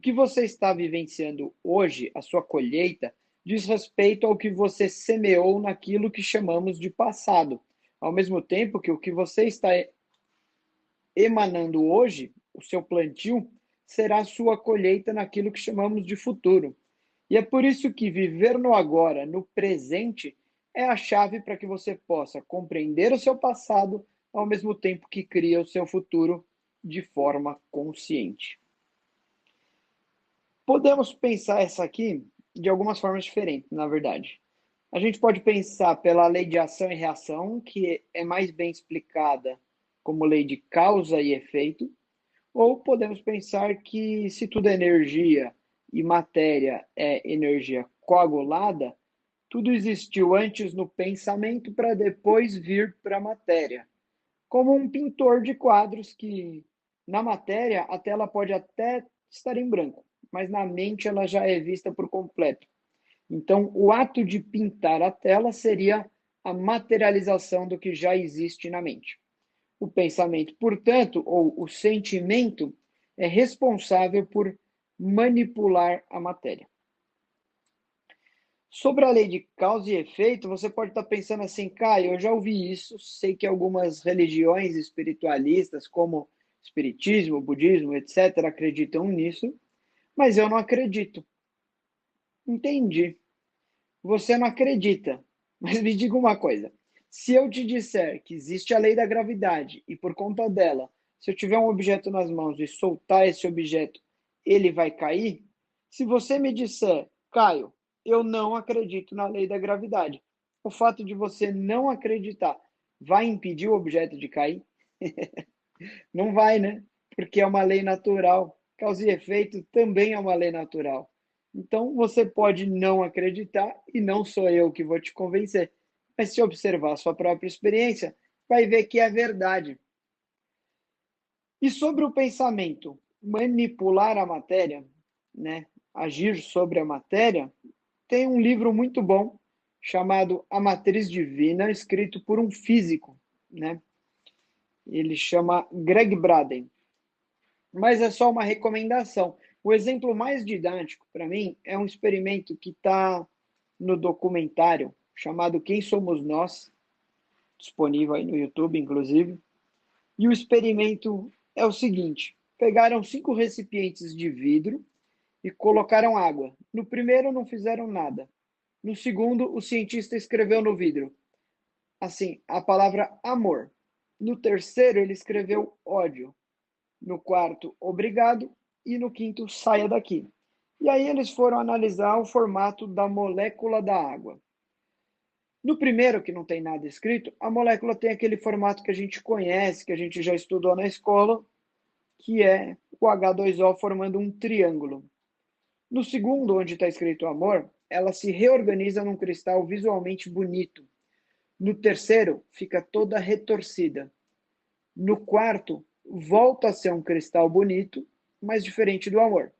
que você está vivenciando hoje, a sua colheita, diz respeito ao que você semeou naquilo que chamamos de passado. Ao mesmo tempo que o que você está emanando hoje, o seu plantio, será a sua colheita naquilo que chamamos de futuro. E é por isso que viver no agora, no presente, é a chave para que você possa compreender o seu passado ao mesmo tempo que cria o seu futuro de forma consciente. Podemos pensar essa aqui de algumas formas diferentes, na verdade. A gente pode pensar pela lei de ação e reação, que é mais bem explicada como lei de causa e efeito, ou podemos pensar que se tudo é energia e matéria é energia coagulada, tudo existiu antes no pensamento para depois vir para a matéria. Como um pintor de quadros que, na matéria, a tela pode até estar em branco, mas na mente ela já é vista por completo. Então, o ato de pintar a tela seria a materialização do que já existe na mente. O pensamento, portanto, ou o sentimento, é responsável por manipular a matéria. Sobre a lei de causa e efeito, você pode estar pensando assim, Caio, eu já ouvi isso, sei que algumas religiões espiritualistas, como espiritismo, budismo, etc., acreditam nisso, mas eu não acredito. Entendi. Você não acredita, mas me diga uma coisa. Se eu te disser que existe a lei da gravidade e por conta dela, se eu tiver um objeto nas mãos e soltar esse objeto, ele vai cair? Se você me disser, Caio, eu não acredito na lei da gravidade, o fato de você não acreditar vai impedir o objeto de cair? Não vai, né? Porque é uma lei natural. Causa e efeito também é uma lei natural. Então, você pode não acreditar, e não sou eu que vou te convencer. Mas se observar a sua própria experiência, vai ver que é verdade. E sobre o pensamento, manipular a matéria, né? Agir sobre a matéria, tem um livro muito bom chamado A Matriz Divina, escrito por um físico, né? Ele chama Greg Braden. Mas é só uma recomendação. O exemplo mais didático para mim é um experimento que está no documentário chamado Quem Somos Nós, disponível aí no YouTube, inclusive. E o experimento é o seguinte: pegaram 5 recipientes de vidro e colocaram água. No primeiro não fizeram nada. No segundo, o cientista escreveu no vidro, assim, a palavra amor. No terceiro, ele escreveu ódio. No quarto, obrigado, e no quinto, saia daqui. E aí eles foram analisar o formato da molécula da água. No primeiro, que não tem nada escrito, a molécula tem aquele formato que a gente conhece, que a gente já estudou na escola, que é o H2O formando um triângulo. No segundo, onde está escrito amor, ela se reorganiza num cristal visualmente bonito. No terceiro, fica toda retorcida. No quarto, volta a ser um cristal bonito, mas diferente do amor.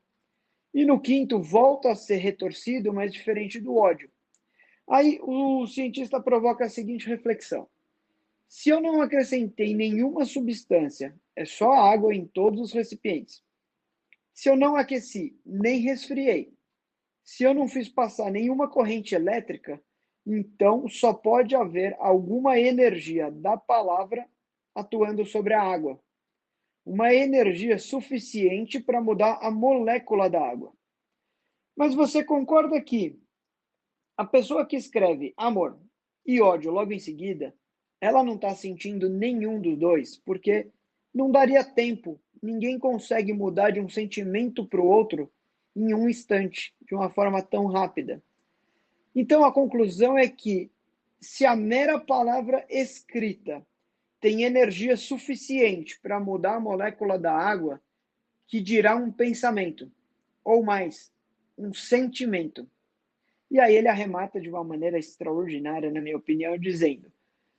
E no quinto, volta a ser retorcido, mas diferente do ódio. Aí o cientista provoca a seguinte reflexão: se eu não acrescentei nenhuma substância, é só água em todos os recipientes. Se eu não aqueci, nem resfriei, se eu não fiz passar nenhuma corrente elétrica, então só pode haver alguma energia da palavra atuando sobre a água. Uma energia suficiente para mudar a molécula da água. Mas você concorda que a pessoa que escreve amor e ódio logo em seguida, ela não está sentindo nenhum dos dois, porque não daria tempo. Ninguém consegue mudar de um sentimento para o outro em um instante, de uma forma tão rápida. Então a conclusão é que se a mera palavra escrita tem energia suficiente para mudar a molécula da água, que dirá um pensamento, ou mais, um sentimento. E aí ele arremata de uma maneira extraordinária, na minha opinião, dizendo: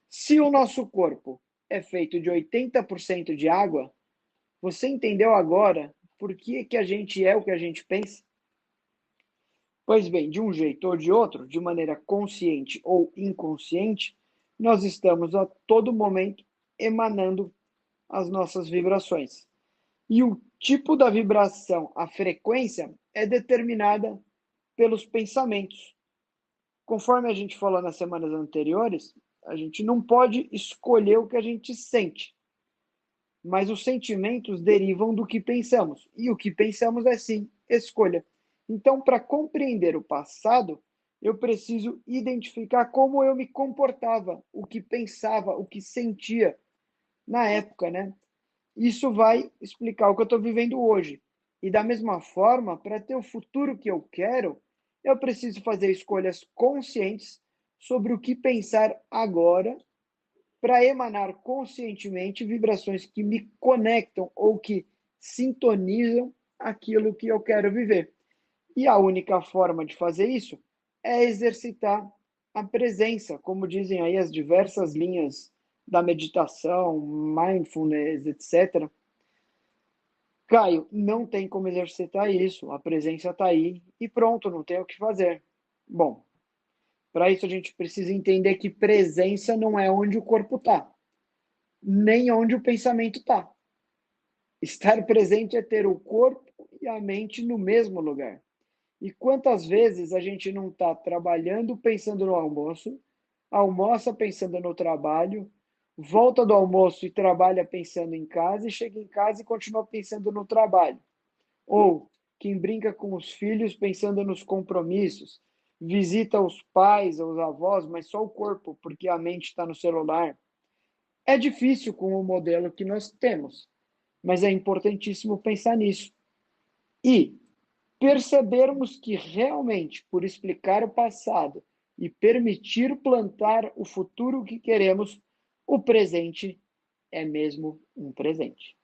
se o nosso corpo é feito de 80% de água, você entendeu agora por que a gente é o que a gente pensa? Pois bem, de um jeito ou de outro, de maneira consciente ou inconsciente, nós estamos a todo momento emanando as nossas vibrações. E o tipo da vibração, a frequência, é determinada pelos pensamentos. Conforme a gente falou nas semanas anteriores, a gente não pode escolher o que a gente sente, mas os sentimentos derivam do que pensamos, e o que pensamos é sim escolha. Então, para compreender o passado, eu preciso identificar como eu me comportava, o que pensava, o que sentia na época, né? Isso vai explicar o que eu estou vivendo hoje. E da mesma forma, para ter o futuro que eu quero, eu preciso fazer escolhas conscientes sobre o que pensar agora para emanar conscientemente vibrações que me conectam ou que sintonizam aquilo que eu quero viver. E a única forma de fazer isso é exercitar a presença, como dizem aí as diversas linhas da meditação, mindfulness, etc. Caio, não tem como exercitar isso, a presença está aí e pronto, não tem o que fazer. Bom, para isso a gente precisa entender que presença não é onde o corpo está, nem onde o pensamento está. Estar presente é ter o corpo e a mente no mesmo lugar. E quantas vezes a gente não está trabalhando pensando no almoço, almoça pensando no trabalho, volta do almoço e trabalha pensando em casa, e chega em casa e continua pensando no trabalho. Ou quem brinca com os filhos pensando nos compromissos, visita os pais ou os avós, mas só o corpo, porque a mente está no celular. É difícil com o modelo que nós temos, mas é importantíssimo pensar nisso. E percebermos que realmente, por explicar o passado e permitir plantar o futuro que queremos, o presente é mesmo um presente.